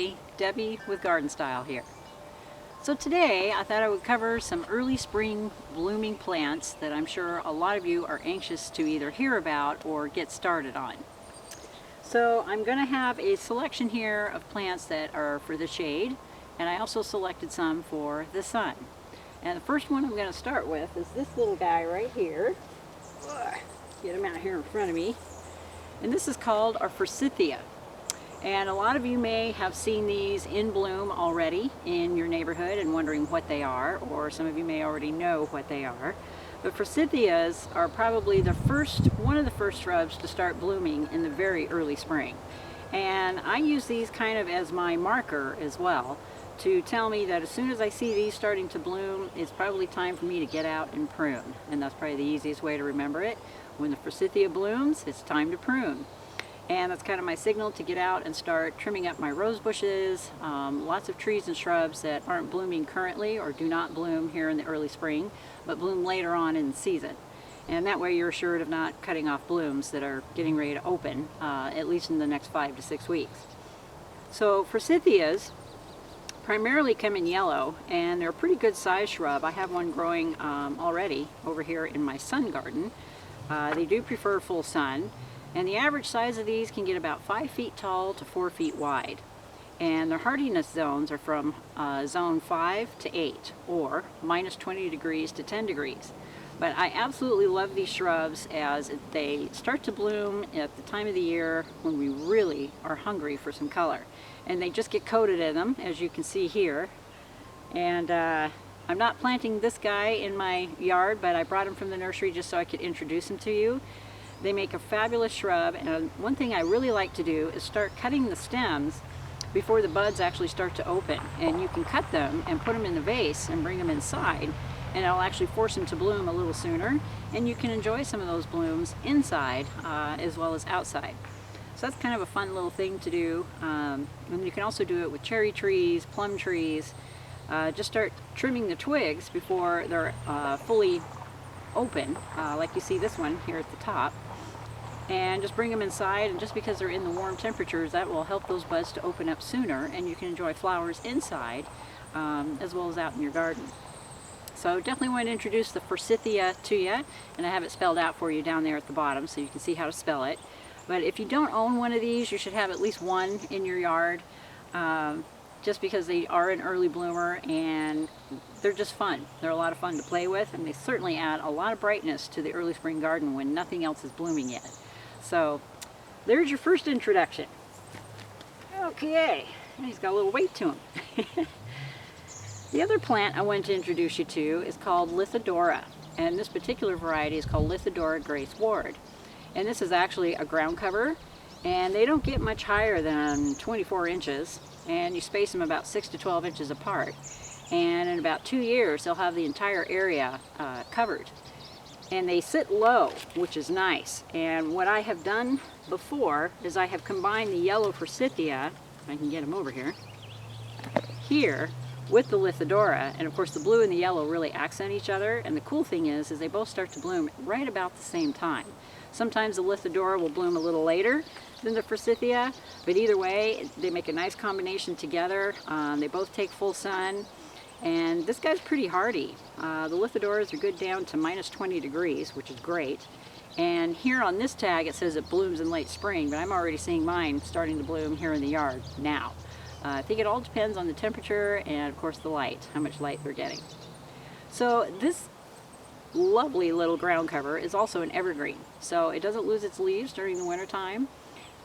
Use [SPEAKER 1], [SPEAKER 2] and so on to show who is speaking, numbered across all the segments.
[SPEAKER 1] everybody, Debbie with Garden Style here. So today I thought I would cover some early spring blooming plants that I'm sure a lot of you are anxious to either hear about or get started on. So I'm going to have a selection here of plants that are for the shade, and I also selected some for the sun. And the first one I'm going to start with is this little guy right here. Get him out here in front of me. And this is called our Forsythia. And a lot of you may have seen these in bloom already in your neighborhood and wondering what they are, or some of you may already know what they are. But Forsythias are probably one of the first shrubs to start blooming in the very early spring. And I use these kind of as my marker as well to tell me that as soon as I see these starting to bloom, it's probably time for me to get out and prune. And that's probably the easiest way to remember it. When the Forsythia blooms, it's time to prune. And that's kind of my signal to get out and start trimming up my rose bushes, lots of trees and shrubs that aren't blooming currently or do not bloom here in the early spring, but bloom later on in the season. And that way you're assured of not cutting off blooms that are getting ready to open, at least in the next 5 to 6 weeks. So Forsythias primarily come in yellow, and they're a pretty good size shrub. I have one growing already over here in my sun garden. They do prefer full sun. And the average size of these can get about 5 feet tall to 4 feet wide. And their hardiness zones are from zone 5 to 8, or minus 20 degrees to 10 degrees. But I absolutely love these shrubs as they start to bloom at the time of the year when we really are hungry for some color. And they just get coated in them, as you can see here. And I'm not planting this guy in my yard, but I brought him from the nursery just so I could introduce him to you. They make a fabulous shrub, and one thing I really like to do is start cutting the stems before the buds actually start to open. And you can cut them and put them in the vase and bring them inside, and it'll actually force them to bloom a little sooner, and you can enjoy some of those blooms inside as well as outside. So that's kind of a fun little thing to do. And you can also do it with cherry trees, plum trees. Just start trimming the twigs before they're fully open, like you see this one here at the top. And just bring them inside, and just because they're in the warm temperatures, that will help those buds to open up sooner, and you can enjoy flowers inside as well as out in your garden. So definitely want to introduce the Forsythia to you, and I have it spelled out for you down there at the bottom so you can see how to spell it. But if you don't own one of these, you should have at least one in your yard, just because they are an early bloomer and they're just fun. They're a lot of fun to play with, and they certainly add a lot of brightness to the early spring garden when nothing else is blooming yet. So there's your first introduction. Okay, he's got a little weight to him. The other plant I wanted to introduce you to is called Lissa Dora, and this particular variety is called Lissa Dora Grace Ward. And this is actually a ground cover, and they don't get much higher than 24 inches, and you space them about 6 to 12 inches apart. And in about 2 years, they'll have the entire area covered. And they sit low, which is nice. And what I have done before is I have combined the yellow Forsythia, if I can get them over here, with the Lissa Dora. And of course the blue and the yellow really accent each other. And the cool thing is they both start to bloom right about the same time. Sometimes the Lissa Dora will bloom a little later than the Forsythia, but either way, they make a nice combination together. They both take full sun. And this guy's pretty hardy. The Lissa Doras are good down to minus 20 degrees, which is great. And here on this tag it says it blooms in late spring, but I'm already seeing mine starting to bloom here in the yard now. I think it all depends on the temperature and of course the light, how much light they're getting. So this lovely little ground cover is also an evergreen, so it doesn't lose its leaves during the winter time.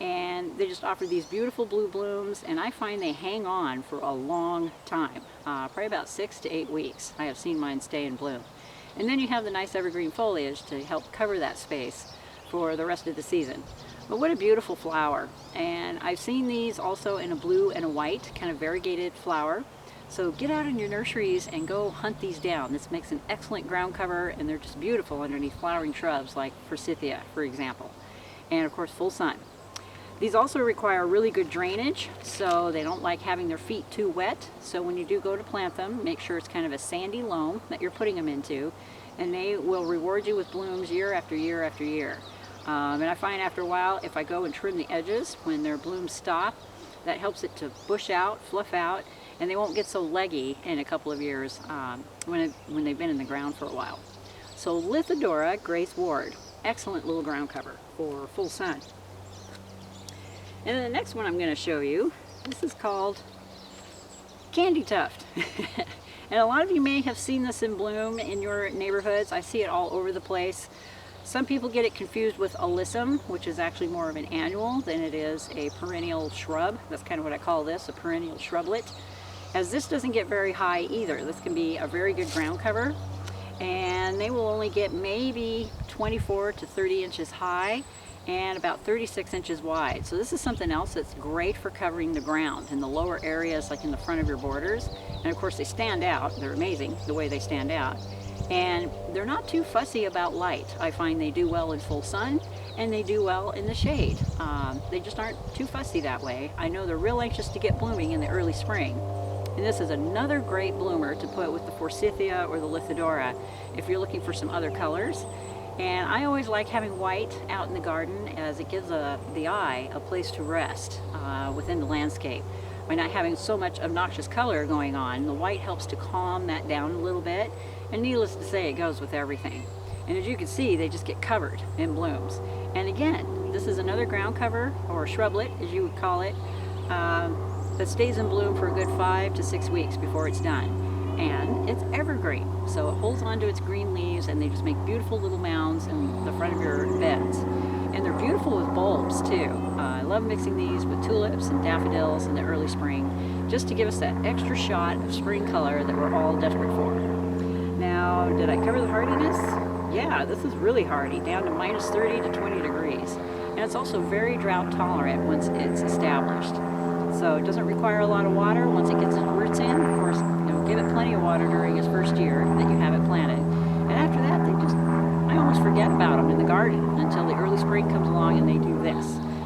[SPEAKER 1] And they just offer these beautiful blue blooms, and I find they hang on for a long time, probably about 6 to 8 weeks. I have seen mine stay in bloom. And then you have the nice evergreen foliage to help cover that space for the rest of the season. But what a beautiful flower. And I've seen these also in a blue and a white, kind of variegated flower. So get out in your nurseries and go hunt these down. This makes an excellent ground cover, and they're just beautiful underneath flowering shrubs like Forsythia, for example. And of course, full sun. These also require really good drainage, so they don't like having their feet too wet. So when you do go to plant them, make sure it's kind of a sandy loam that you're putting them into, and they will reward you with blooms year after year after year. And I find after a while, if I go and trim the edges when their blooms stop, That helps it to bush out, fluff out, and they won't get so leggy in a couple of years when they've been in the ground for a while. So Lissa Dora, Grace Ward, excellent little ground cover for full sun. And then the next one I'm going to show you, this is called Candy Tuft. And a lot of you may have seen this in bloom in your neighborhoods. I see it all over the place. Some people get it confused with alyssum, which is actually more of an annual than it is a perennial shrub. That's kind of what I call this, a perennial shrublet. As this doesn't get very high either. This can be a very good ground cover, and they will only get maybe 24 to 30 inches high and about 36 inches wide. So this is something else that's great for covering the ground in the lower areas, like in the front of your borders. And of course they stand out. They're amazing the way they stand out. And they're not too fussy about light. I find they do well in full sun and they do well in the shade. They just aren't too fussy that way. I know they're real anxious to get blooming in the early spring. And this is another great bloomer to put with the Forsythia or the Lissa Dora if you're looking for some other colors. And I always like having white out in the garden, as it gives the eye a place to rest within the landscape. By not having so much obnoxious color going on, the white helps to calm that down a little bit, and needless to say, it goes with everything. And as you can see, they just get covered in blooms. And again, this is another ground cover, or shrublet as you would call it, that stays in bloom for a good 5 to 6 weeks before it's done. And it's evergreen, so it holds on to its green leaves, and they just make beautiful little mounds in the front of your beds. And they're beautiful with bulbs too. I love mixing these with tulips and daffodils in the early spring, just to give us that extra shot of spring color that we're all desperate for. Now, did I cover the hardiness? Yeah, this is really hardy, down to minus 30 to 20 degrees. And it's also very drought tolerant once it's established. So it doesn't require a lot of water once it gets its roots in. Of course, give it plenty of water during its first year that you have it planted. And after that, I almost forget about them in the garden until the early spring comes along and they do this,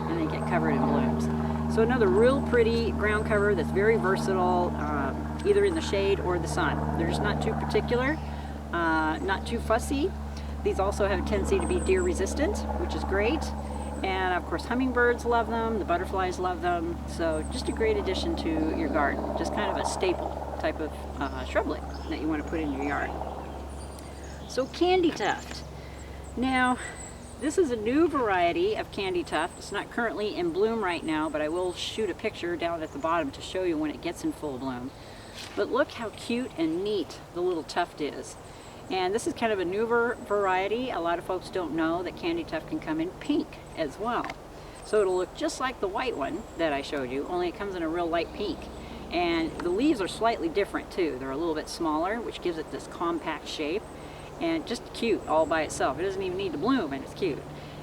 [SPEAKER 1] and they get covered in blooms. So another real pretty ground cover that's very versatile, either in the shade or the sun. They're just not too particular, not too fussy. These also have a tendency to be deer resistant, which is great. And of course hummingbirds love them, the butterflies love them, so just a great addition to your garden, just kind of a staple type of shrublet that you want to put in your yard. So Candy Tuft. Now, this is a new variety of Candy Tuft. It's not currently in bloom right now, but I will shoot a picture down at the bottom to show you when it gets in full bloom. But look how cute and neat the little tuft is. And this is kind of a newer variety. A lot of folks don't know that Candy Tuft can come in pink as well. So it'll look just like the white one that I showed you, only it comes in a real light pink. And the leaves are slightly different too. They're a little bit smaller, which gives it this compact shape. And just cute all by itself. It doesn't even need to bloom, and it's cute.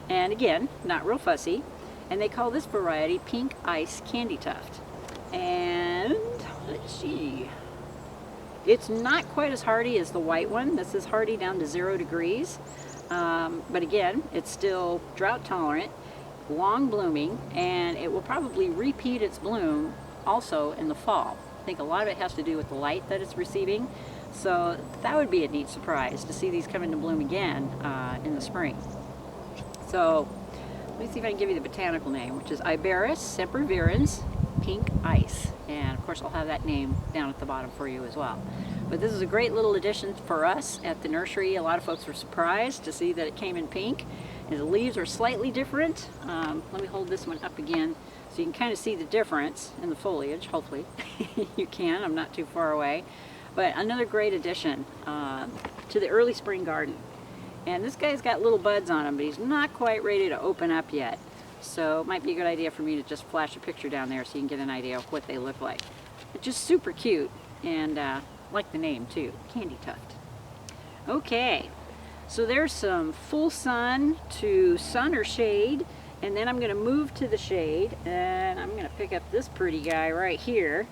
[SPEAKER 1] And again, not real fussy. And they call this variety Pink Ice Candy Tuft. And let's see. It's not quite as hardy as the white one. This is hardy down to 0 degrees. But again, it's still drought tolerant, long blooming, and it will probably repeat its bloom also in the fall. I think a lot of it has to do with the light that it's receiving. So that would be a neat surprise to see these come into bloom again in the spring. So let me see if I can give you the botanical name, which is Iberis sempervirens Pink Ice. And of course I'll have that name down at the bottom for you as well. But this is a great little addition for us at the nursery. A lot of folks were surprised to see that it came in pink. And the leaves are slightly different. Let me hold this one up again so you can kind of see the difference in the foliage, hopefully. You can, I'm not too far away. But another great addition to the early spring garden. And this guy's got little buds on him, but he's not quite ready to open up yet. So it might be a good idea for me to just flash a picture down there so you can get an idea of what they look like. But just super cute, and like the name too, Candy Tuft. Okay, so there's some full sun to sun or shade, and then I'm going to move to the shade, and I'm going to pick up this pretty guy right here.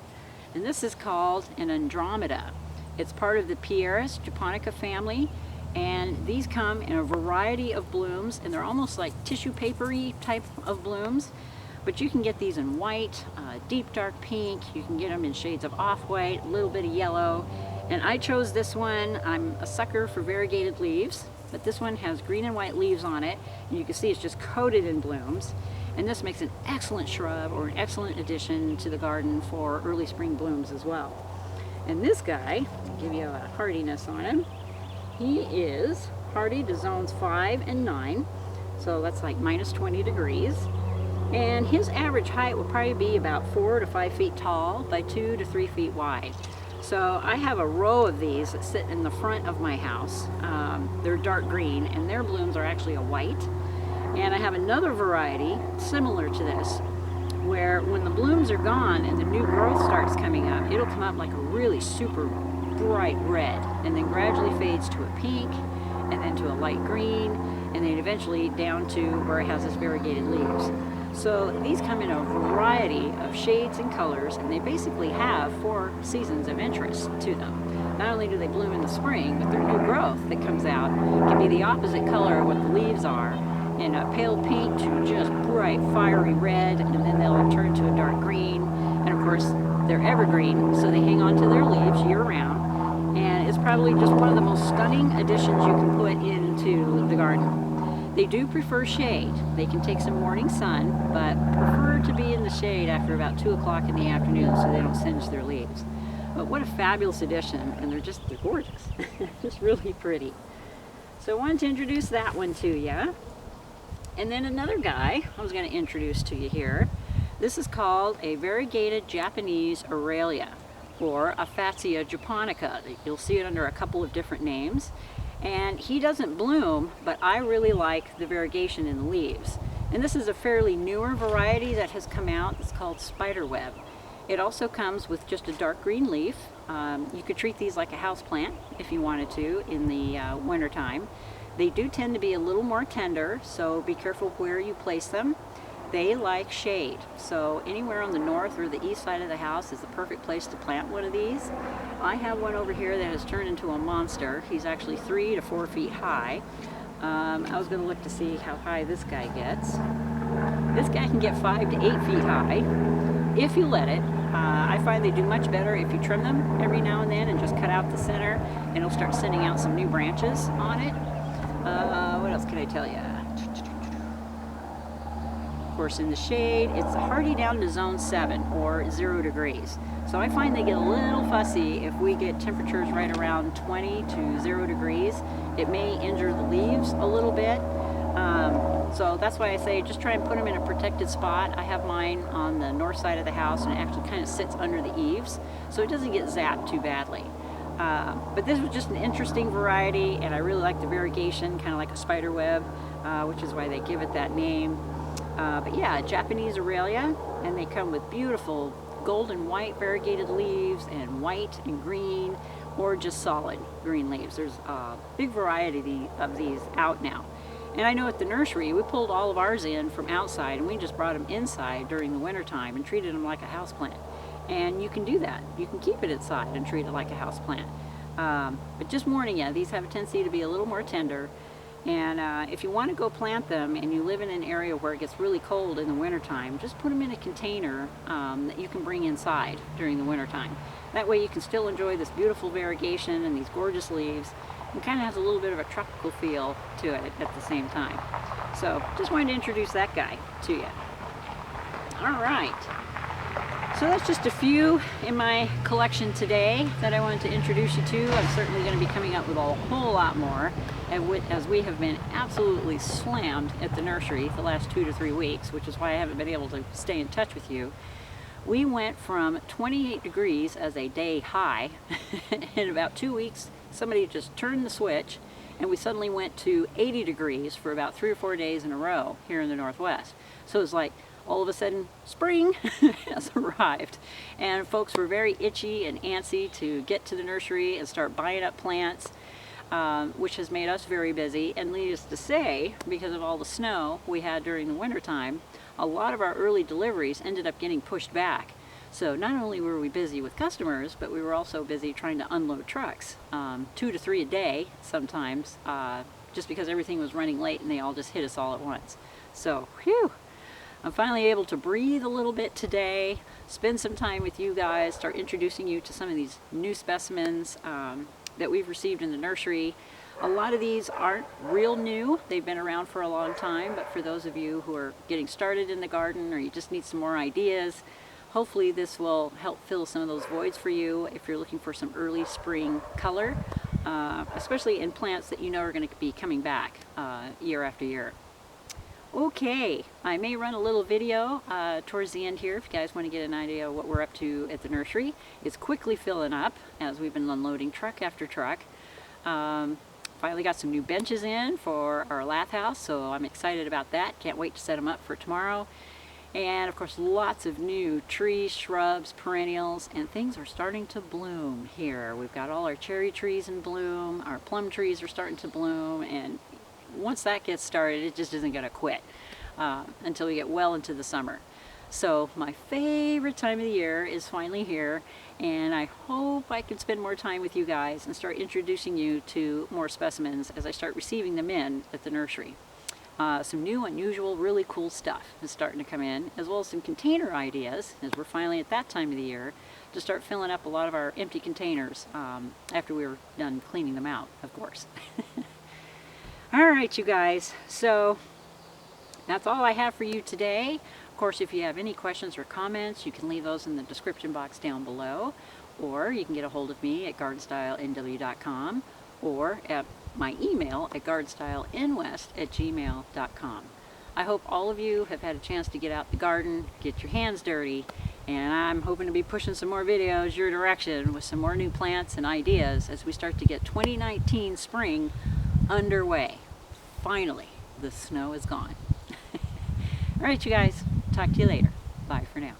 [SPEAKER 1] And this is called an Andromeda. It's part of the Pieris japonica family, and these come in a variety of blooms, and they're almost like tissue papery type of blooms. But you can get these in white, deep dark pink, you can get them in shades of off-white, a little bit of yellow. And I chose this one. I'm a sucker for variegated leaves, but this one has green and white leaves on it, and you can see it's just coated in blooms. And this makes an excellent shrub or an excellent addition to the garden for early spring blooms as well. And this guy, to give you a hardiness on him, he is hardy to zones 5 and 9, so that's like minus 20 degrees. And his average height will probably be about 4 to 5 feet tall by 2 to 3 feet wide. So I have a row of these that sit in the front of my house. They're dark green and their blooms are actually a white. And I have another variety similar to this, where when the blooms are gone and the new growth starts coming up, it'll come up like a really super bright red and then gradually fades to a pink and then to a light green and then eventually down to where it has its variegated leaves. So these come in a variety of shades and colors, and they basically have 4 seasons of interest to them. Not only do they bloom in the spring, but their new growth that comes out can be the opposite color of what the leaves are, in a pale pink to just bright fiery red, and then they'll turn to a dark green. And of course they're evergreen, so they hang on to their leaves year round, and it's probably just one of the most stunning additions you can put into the garden. They do prefer shade. They can take some morning sun, but prefer to be in the shade after about 2 o'clock in the afternoon so they don't singe their leaves. But what a fabulous addition, and they're gorgeous. Just really pretty. So I wanted to introduce that one to you. And then another guy I was going to introduce to you here. This is called a variegated Japanese Aralia, or Forsythia japonica. You'll see it under a couple of different names. And he doesn't bloom, but I really like the variegation in the leaves. And this is a fairly newer variety that has come out. It's called Spiderweb. It also comes with just a dark green leaf. You could treat these like a house plant if you wanted to in the winter time. They do tend to be a little more tender, so be careful where you place them. They like shade, so anywhere on the north or the east side of the house is the perfect place to plant one of these. I have one over here that has turned into a monster. He's actually 3 to 4 feet high. I was going to look to see how high this guy gets. This guy can get 5 to 8 feet high if you let it. I find they do much better if you trim them every now and then and just cut out the center, and it'll start sending out some new branches on it. What else can I tell you? Of course, in the shade, it's hardy down to zone 7 or 0 degrees. So I find they get a little fussy if we get temperatures right around 20 to 0 degrees. It may injure the leaves a little bit. So that's why I say just try and put them in a protected spot. I have mine on the north side of the house, and it actually kind of sits under the eaves, so it doesn't get zapped too badly. But this was just an interesting variety, and I really like the variegation, kind of like a spider web, which is why they give it that name. But yeah, Japanese Aralia, and they come with beautiful golden white variegated leaves and white and green, or just solid green leaves. There's a big variety of these out now. And I know at the nursery, we pulled all of ours in from outside and we just brought them inside during the winter time and treated them like a houseplant. And you can do that. You can keep it inside and treat it like a houseplant. But just warning you, these have a tendency to be a little more tender. And if you want to go plant them and you live in an area where it gets really cold in the wintertime, just put them in a container that you can bring inside during the wintertime. That way you can still enjoy this beautiful variegation and these gorgeous leaves. It kind of has a little bit of a tropical feel to it at the same time. So just wanted to introduce that guy to you. All right. So that's just a few in my collection today that I wanted to introduce you to. I'm certainly going to be coming up with a whole lot more, as we have been absolutely slammed at the nursery the last 2 to 3 weeks, which is why I haven't been able to stay in touch with you. We went from 28 degrees as a day high. In about 2 weeks, somebody just turned the switch, and we suddenly went to 80 degrees for about 3 or 4 days in a row here in the Northwest. So it's like, all of a sudden, spring has arrived, and folks were very itchy and antsy to get to the nursery and start buying up plants, which has made us very busy. And needless to say, because of all the snow we had during the winter time, a lot of our early deliveries ended up getting pushed back. So not only were we busy with customers, but we were also busy trying to unload trucks, 2 to 3 a day sometimes, just because everything was running late and they all just hit us all at once. So, whew! I'm finally able to breathe a little bit today, spend some time with you guys, start introducing you to some of these new specimens that we've received in the nursery. A lot of these aren't real new. They've been around for a long time, but for those of you who are getting started in the garden or you just need some more ideas, hopefully this will help fill some of those voids for you if you're looking for some early spring color, especially in plants that you know are going to be coming back year after year. Okay, I may run a little video towards the end here if you guys want to get an idea of what we're up to at the nursery. It's quickly filling up as we've been unloading truck after truck. Finally got some new benches in for our lath house, so I'm excited about that. Can't wait to set them up for tomorrow. And of course lots of new trees, shrubs, perennials, and things are starting to bloom here. We've got all our cherry trees in bloom, our plum trees are starting to bloom, and once that gets started it just isn't going to quit until we get well into the summer. So my favorite time of the year is finally here, and I hope I can spend more time with you guys and start introducing you to more specimens as I start receiving them in at the nursery. Some new, unusual, really cool stuff is starting to come in, as well as some container ideas, as we're finally at that time of the year, to start filling up a lot of our empty containers after we were done cleaning them out, of course. Alright you guys, so that's all I have for you today. Of course, if you have any questions or comments, you can leave those in the description box down below, or you can get a hold of me at gardenstylenw.com or at my email at gardenstylenwest@gmail.com. I hope all of you have had a chance to get out the garden, get your hands dirty, and I'm hoping to be pushing some more videos your direction with some more new plants and ideas as we start to get 2019 spring underway. Finally, the snow is gone. All right, you guys, talk to you later. Bye for now.